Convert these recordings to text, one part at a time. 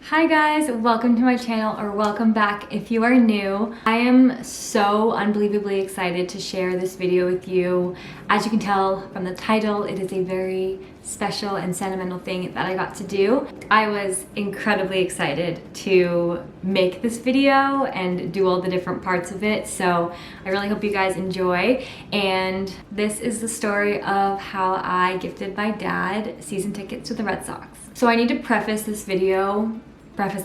Hi guys, welcome to my channel, or welcome back if you are new. I am so unbelievably excited to share this video with you. As you can tell from the title, it is a very special and sentimental thing that I got to do. I was incredibly excited to make this video and do all the different parts of it, so I really hope you guys enjoy. And this is the story of how I gifted my dad season tickets to the Red Sox. So I need to preface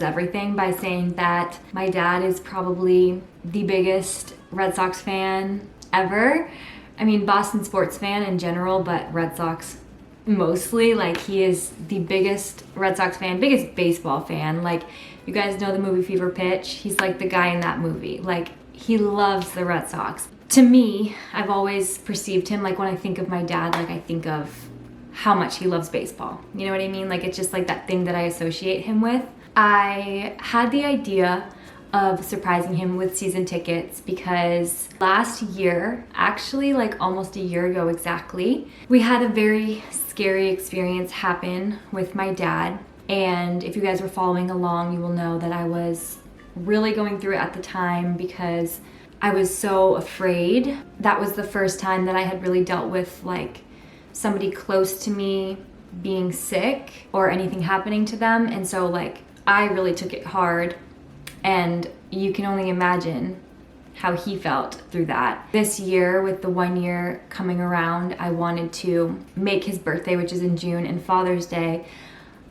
everything by saying that my dad is probably the biggest Red Sox fan ever. I mean, Boston sports fan in general, but Red Sox mostly. Like, he is the biggest Red Sox fan, biggest baseball fan. Like, you guys know the movie Fever Pitch? He's like the guy in that movie. Like, he loves the Red Sox. To me, I've always perceived him, like, when I think of my dad, like, I think of how much he loves baseball. You know what I mean? Like, it's just like that thing that I associate him with. I had the idea of surprising him with season tickets because last year, actually like almost a year ago exactly, we had a very scary experience happen with my dad. And if you guys were following along, you will know that I was really going through it at the time because I was so afraid. That was the first time that I had really dealt with like somebody close to me being sick or anything happening to them. And so like I really took it hard, and you can only imagine how he felt through that. This year, with the 1 year coming around, I wanted to make his birthday, which is in June, and Father's Day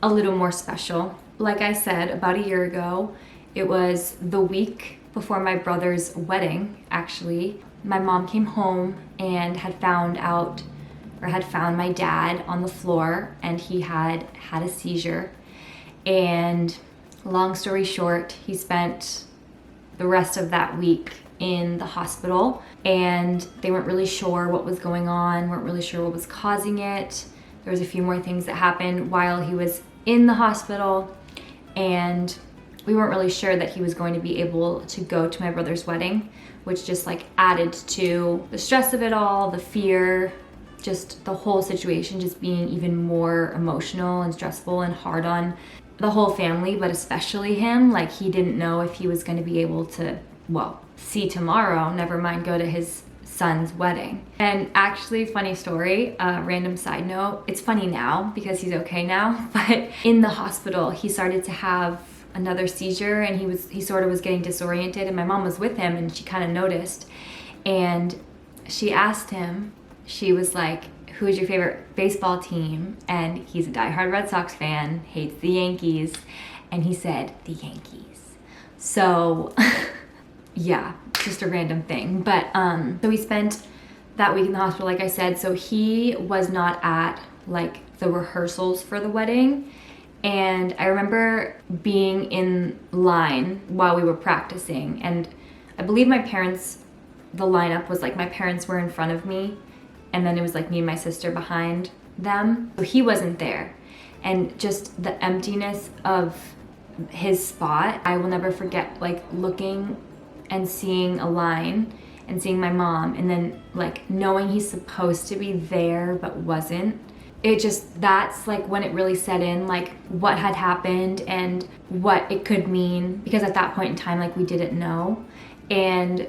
a little more special. Like I said, about a year ago, it was the week before my brother's wedding, actually. My mom came home and had found my dad on the floor, and he had a seizure. And long story short, he spent the rest of that week in the hospital, and they weren't really sure what was going on, weren't really sure what was causing it. There was a few more things that happened while he was in the hospital, and we weren't really sure that he was going to be able to go to my brother's wedding, which just like added to the stress of it all, the fear, just the whole situation just being even more emotional and stressful and hard on the whole family, but especially him. Like, he didn't know if he was going to be able to, well, see tomorrow, never mind go to his son's wedding. And actually, funny story, random side note, it's funny now because he's okay now, but in the hospital he started to have another seizure, and he sort of was getting disoriented, and my mom was with him, and she kind of noticed, and she asked him, she was like, who's your favorite baseball team? And he's a diehard Red Sox fan, hates the Yankees, and he said the Yankees. So yeah, just a random thing. But so we spent that week in the hospital, like I said. So he was not at like the rehearsals for the wedding, and I remember being in line while we were practicing, and I believe the lineup was like my parents were in front of me, and then it was like me and my sister behind them. So he wasn't there. And just the emptiness of his spot, I will never forget like looking and seeing a line and seeing my mom, and then like knowing he's supposed to be there but wasn't. That's like when it really set in, like what had happened and what it could mean, because at that point in time, like we didn't know. And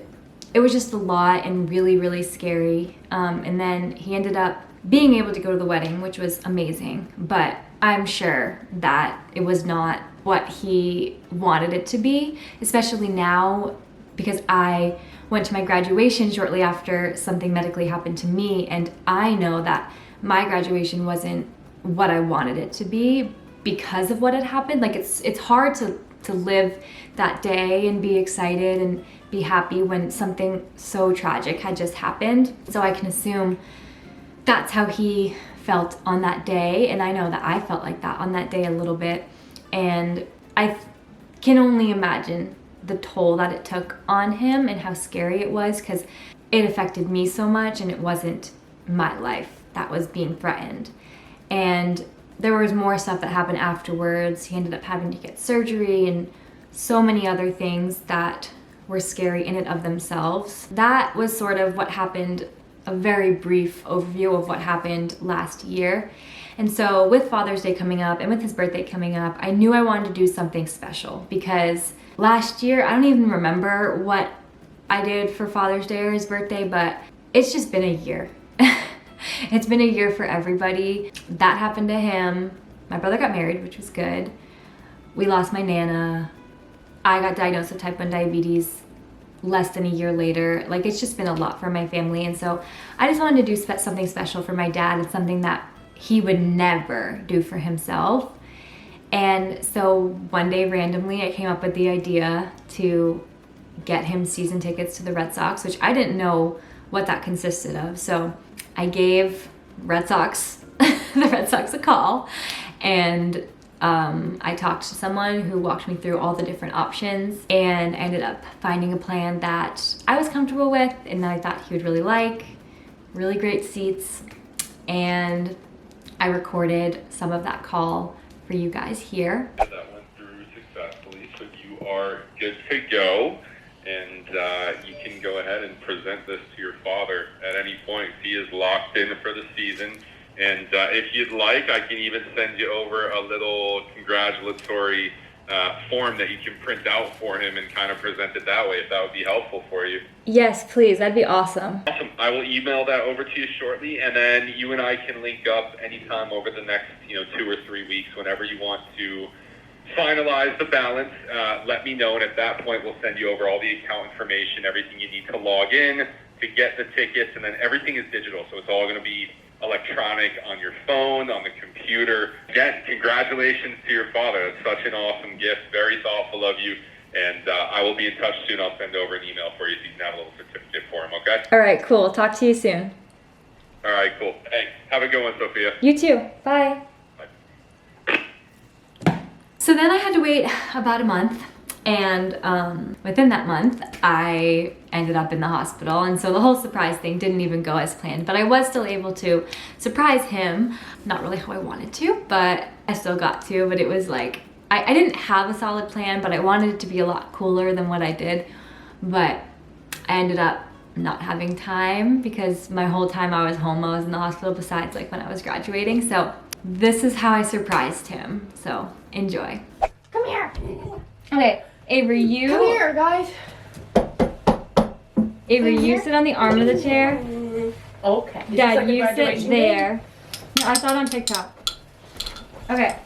it was just a lot and really, really scary. And then he ended up being able to go to the wedding, which was amazing. But I'm sure that it was not what he wanted it to be, especially now because I went to my graduation shortly after something medically happened to me. And I know that my graduation wasn't what I wanted it to be because of what had happened. Like, it's hard to live that day and be excited and be happy when something so tragic had just happened. So I can assume that's how he felt on that day, and I know that I felt like that on that day a little bit. And I can only imagine the toll that it took on him and how scary it was, because it affected me so much, and it wasn't my life that was being threatened. And there was more stuff that happened afterwards. He ended up having to get surgery and so many other things that were scary in and of themselves. That was sort of what happened, a very brief overview of what happened last year. And so with Father's Day coming up and with his birthday coming up, I knew I wanted to do something special because last year, I don't even remember what I did for Father's Day or his birthday, but it's just been a year. It's been a year for everybody. That happened to him. My brother got married, which was good. We lost my Nana. I got diagnosed with type 1 diabetes less than a year later. Like, it's just been a lot for my family. And so I just wanted to do something special for my dad. It's something that he would never do for himself. And so one day randomly I came up with the idea to get him season tickets to the Red Sox, which I didn't know what that consisted of. So I gave Red Sox, the Red Sox a call, and I talked to someone who walked me through all the different options, and I ended up finding a plan that I was comfortable with and that I thought he would really like. Really great seats, and I recorded some of that call for you guys here. That went through successfully, so you are good to go, and you can go ahead and present this to your father at any point. He is locked in for the season, and if you'd like, I can even send you over a little congratulatory form that you can print out for him and kind of present it that way, if that would be helpful for you. Yes, please. That'd be awesome. Awesome. I will email that over to you shortly, and then you and I can link up anytime over the next 2 or 3 weeks whenever you want to finalize the balance. Let me know, and at that point we'll send you over all the account information, everything you need to log in to get the tickets, and then everything is digital, so it's all going to be electronic on your phone, on the computer. Again, congratulations to your father. That's such an awesome gift. Very thoughtful of you. And I will be in touch soon. I'll send over an email for you so you can have a little certificate for him, okay? All right, cool. Talk to you soon. All right, cool. Hey, have a good one, Sophia. You too. Bye. Bye. So then I had to wait about a month, and within that month, I ended up in the hospital, and so the whole surprise thing didn't even go as planned, but I was still able to surprise him. Not really how I wanted to, but I still got to, but it was like, I didn't have a solid plan, but I wanted it to be a lot cooler than what I did, but I ended up not having time because my whole time I was home, I was in the hospital besides like when I was graduating, so this is how I surprised him, so enjoy. Come here. Okay, Avery, you... Come here, guys. Avery, you sit on the arm of the chair. Okay. Dad, you sit there. No, I saw it on TikTok. Okay.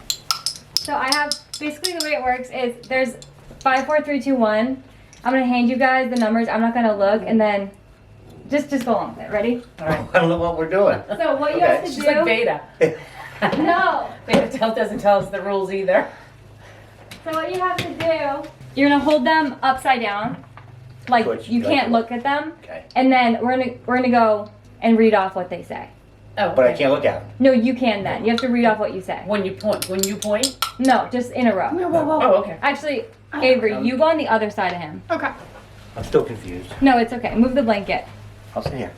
So I have, basically the way it works is there's 5, 4, 3, 2, 1. I'm going to hand you guys the numbers. I'm not going to look, and then just go along with it. Ready? All right. I don't know what we're doing. So what you have to She's do... like Beta. No. Beta doesn't tell us the rules either. So what you have to do, you're going to hold them upside down. Like, Switch, you like can't that. look at them. Okay. And then we're gonna go and read off what they say. Oh, But I can't look at them. No, you can then. You have to read off what you say. When you point? No, just in a row. Oh, okay. Actually, Avery, you go on the other side of him. Okay. I'm still confused. No, it's okay. Move the blanket. I'll sit here.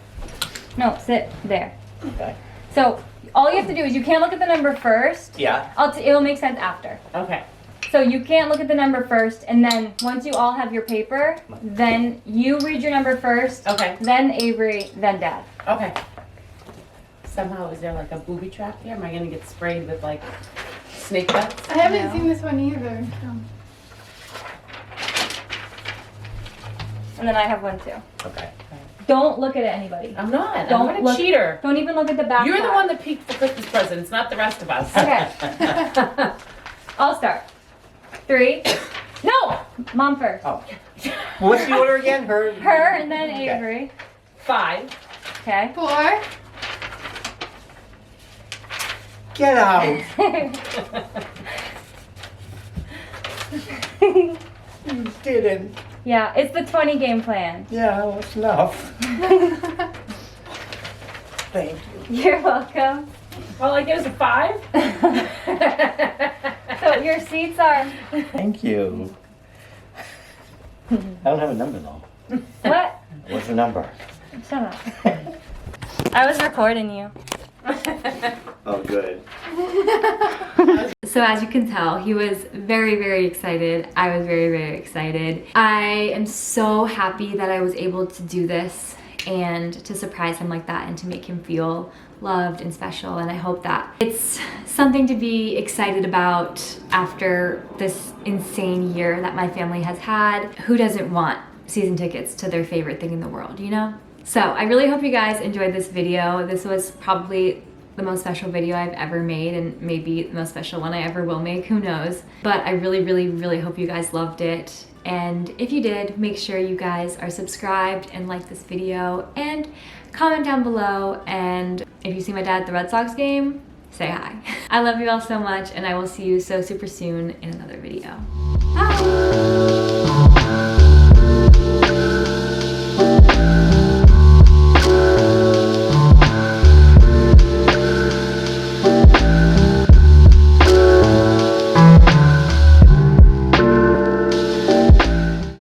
No, sit there. Okay. So all you have to do is you can't look at the number first. Yeah. It'll make sense after. Okay. So you can't look at the number first, and then once you all have your paper, then you read your number first. Okay. Then Avery, then Dad. Okay. Somehow, is there like a booby trap here? Am I gonna get sprayed with like snake bites? I haven't No. seen this one either. And then I have one too. Okay. Don't look at anybody. I'm not. Don't I'm look- a cheater. Don't even look at the back. You're the side. one that peeked for Christmas presents, not the rest of us. Okay. I'll start. 3. No! Mom first. Oh. What's the order again? Her. Her and then Okay. Avery. 5. Okay. 4. Get out. You didn't. Yeah, it's the 20 game plan. Yeah, well, that's enough. Thank you. You're welcome. Well, I guess a 5. So your seats are... Thank you. I don't have a number though. What? What's the number? Shut up. I was recording you. Oh, good. So as you can tell, he was very, very excited. I was very, very excited. I am so happy that I was able to do this and to surprise him like that and to make him feel loved and special, and I hope that it's something to be excited about after this insane year that my family has had. Who doesn't want season tickets to their favorite thing in the world, you know? So I really hope you guys enjoyed this video. This was probably the most special video I've ever made, and maybe the most special one I ever will make, who knows. But I really hope you guys loved it. And if you did, make sure you guys are subscribed and like this video and comment down below. And if you see my dad at the Red Sox game, say hi. I love you all so much, and I will see you so super soon in another video. Bye!